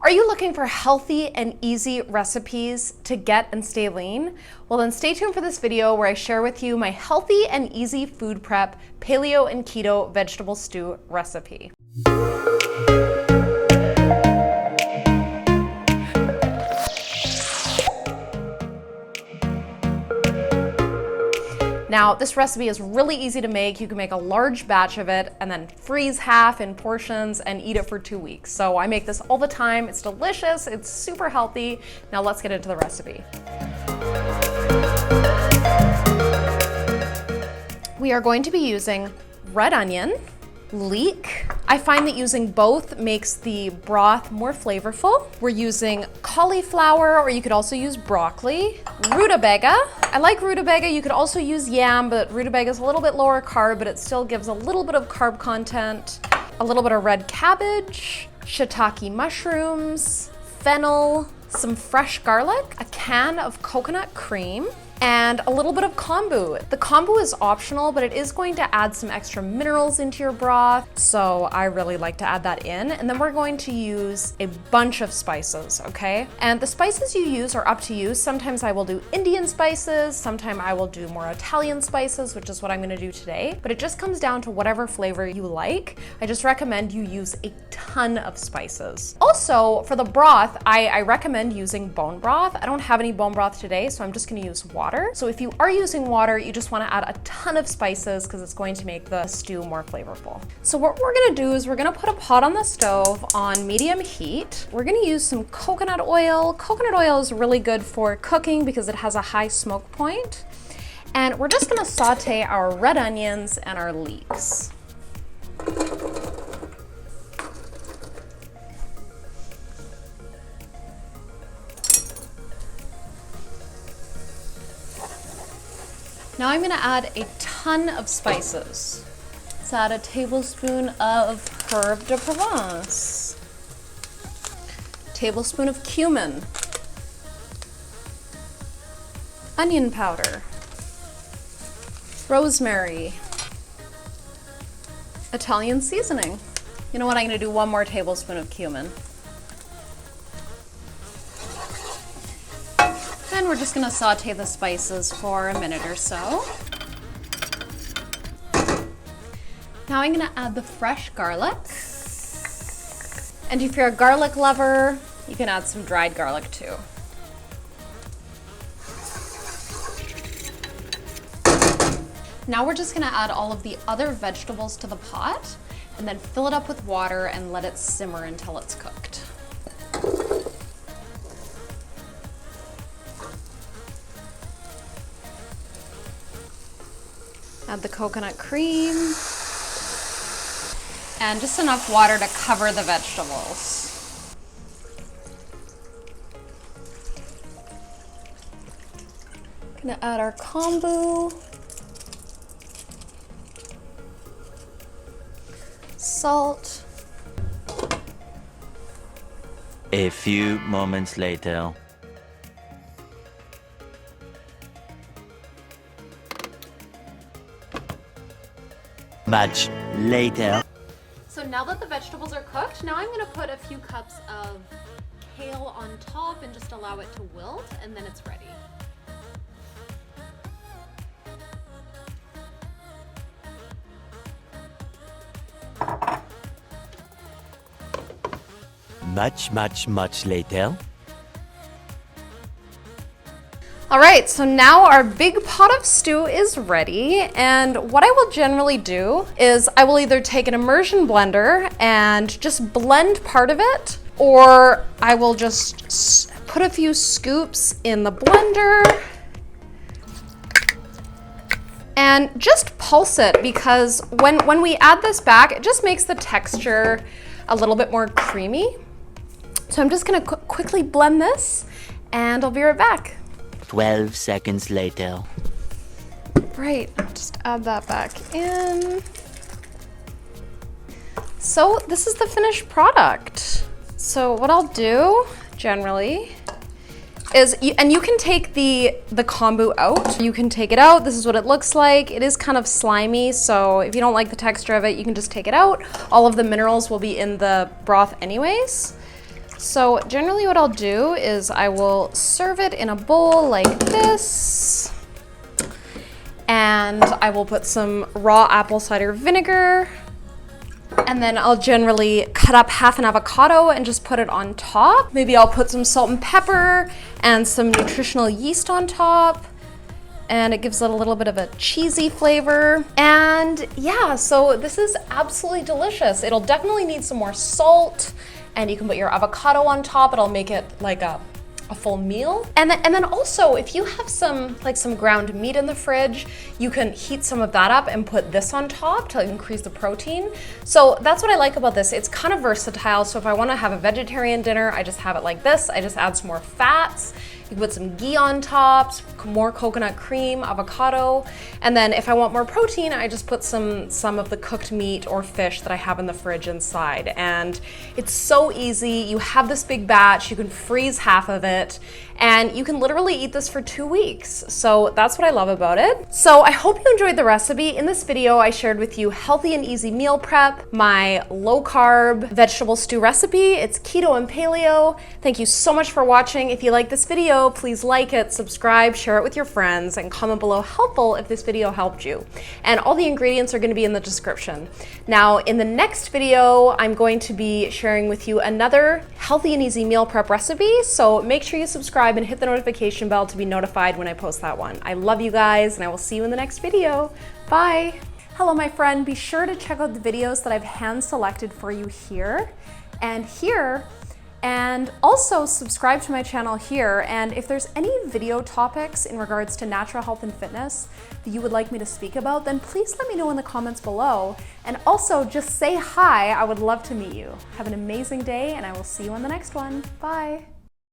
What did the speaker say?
Are you looking for healthy and easy recipes to get and stay lean? Well, then stay tuned for this video where I share with you my healthy and easy food prep paleo and keto vegetable stew recipe. Now, this recipe is really easy to make. You can make a large batch of it and then freeze half in portions and eat it for 2 weeks. So I make this all the time. It's delicious. It's super healthy. Now let's get into the recipe. We are going to be using red onion, leek. I find that using both makes the broth more flavorful. We're using cauliflower, or you could also use broccoli. Ruda Vega. I like Ruda Vega. You could also use yam, but Ruda Vega is a little bit lower carb, but it still gives a little bit of carb content. A little bit of red cabbage, shiitake mushrooms, fennel, some fresh garlic, a can of coconut cream, and a little bit of kombu. The kombu is optional, but it is going to add some extra minerals into your broth, so I really like to add that in. And then we're going to use a bunch of spices, okay? And the spices you use are up to you. Sometimes I will do Indian spices, sometimes I will do more Italian spices, which is what I'm gonna do today, but it just comes down to whatever flavor you like. I just recommend you use a ton of spices. Also, for the broth, I recommend using bone broth. I don't have any bone broth today, so I'm just gonna use water. So if you are using water, you just want to add a ton of spices because it's going to make the stew more flavorful. So what we're going to do is we're going to put a pot on the stove on medium heat. We're going to use some coconut oil. Coconut oil is really good for cooking because it has a high smoke point. And we're just going to saute our red onions and our leeks. Now I'm gonna add a ton of spices. Let's add a tablespoon of herb de Provence, tablespoon of cumin, onion powder, rosemary, Italian seasoning. You know what, I'm gonna do one more tablespoon of cumin. And we're just gonna saute the spices for a minute or so. Now I'm gonna add the fresh garlic. And if you're a garlic lover, you can add some dried garlic too. Now we're just gonna add all of the other vegetables to the pot and then fill it up with water and let it simmer until it's cooked. Add the coconut cream and just enough water to cover the vegetables. Gonna add our kombu, salt. A few moments later. Much later. So now that the vegetables are cooked, now I'm gonna put a few cups of kale on top and just allow it to wilt, and then it's ready. Much later. All right, so now our big pot of stew is ready, and what I will generally do is I will either take an immersion blender and just blend part of it, or I will just put a few scoops in the blender and just pulse it, because when we add this back, it just makes the texture a little bit more creamy. So I'm just gonna quickly blend this and I'll be right back. 12 seconds later. Right, just add that back in. So this is the finished product. So what I'll do generally is, and you can take the kombu out. You can take it out. This is what it looks like. It is kind of slimy, so if you don't like the texture of it, you can just take it out. All of the minerals will be in the broth anyways. So generally what I'll do is I will serve it in a bowl like this, and I will put some raw apple cider vinegar, and then I'll generally cut up half an avocado and just put it on top. Maybe I'll put some salt and pepper and some nutritional yeast on top, and it gives it a little bit of a cheesy flavor. And yeah, so this is absolutely delicious. It'll definitely need some more salt, and you can put your avocado on top. It'll make it like a full meal. And then also, if you have some ground meat in the fridge, you can heat some of that up and put this on top to increase the protein. So that's what I like about this. It's kind of versatile. So if I want to have a vegetarian dinner, I just have it like this. I just add some more fats. You can put some ghee on top, more coconut cream, avocado. And then if I want more protein, I just put some of the cooked meat or fish that I have in the fridge inside. And it's so easy. You have this big batch, you can freeze half of it, and you can literally eat this for 2 weeks. So that's what I love about it. So I hope you enjoyed the recipe. In this video, I shared with you healthy and easy meal prep, my low carb vegetable stew recipe. It's keto and paleo. Thank you so much for watching. If you like this video, please like it, subscribe, share it with your friends, and comment below helpful if this video helped you. And all the ingredients are going to be in the description. Now, in the next video, I'm going to be sharing with you another healthy and easy meal prep recipe. So make sure you subscribe and hit the notification bell to be notified when I post that one. I love you guys, and I will see you in the next video. Bye. Hello, my friend. Be sure to check out the videos that I've hand selected for you here and here. And also subscribe to my channel here. And if there's any video topics in regards to natural health and fitness that you would like me to speak about, then please let me know in the comments below. And also just say hi. I would love to meet you. Have an amazing day, and I will see you on the next one. Bye.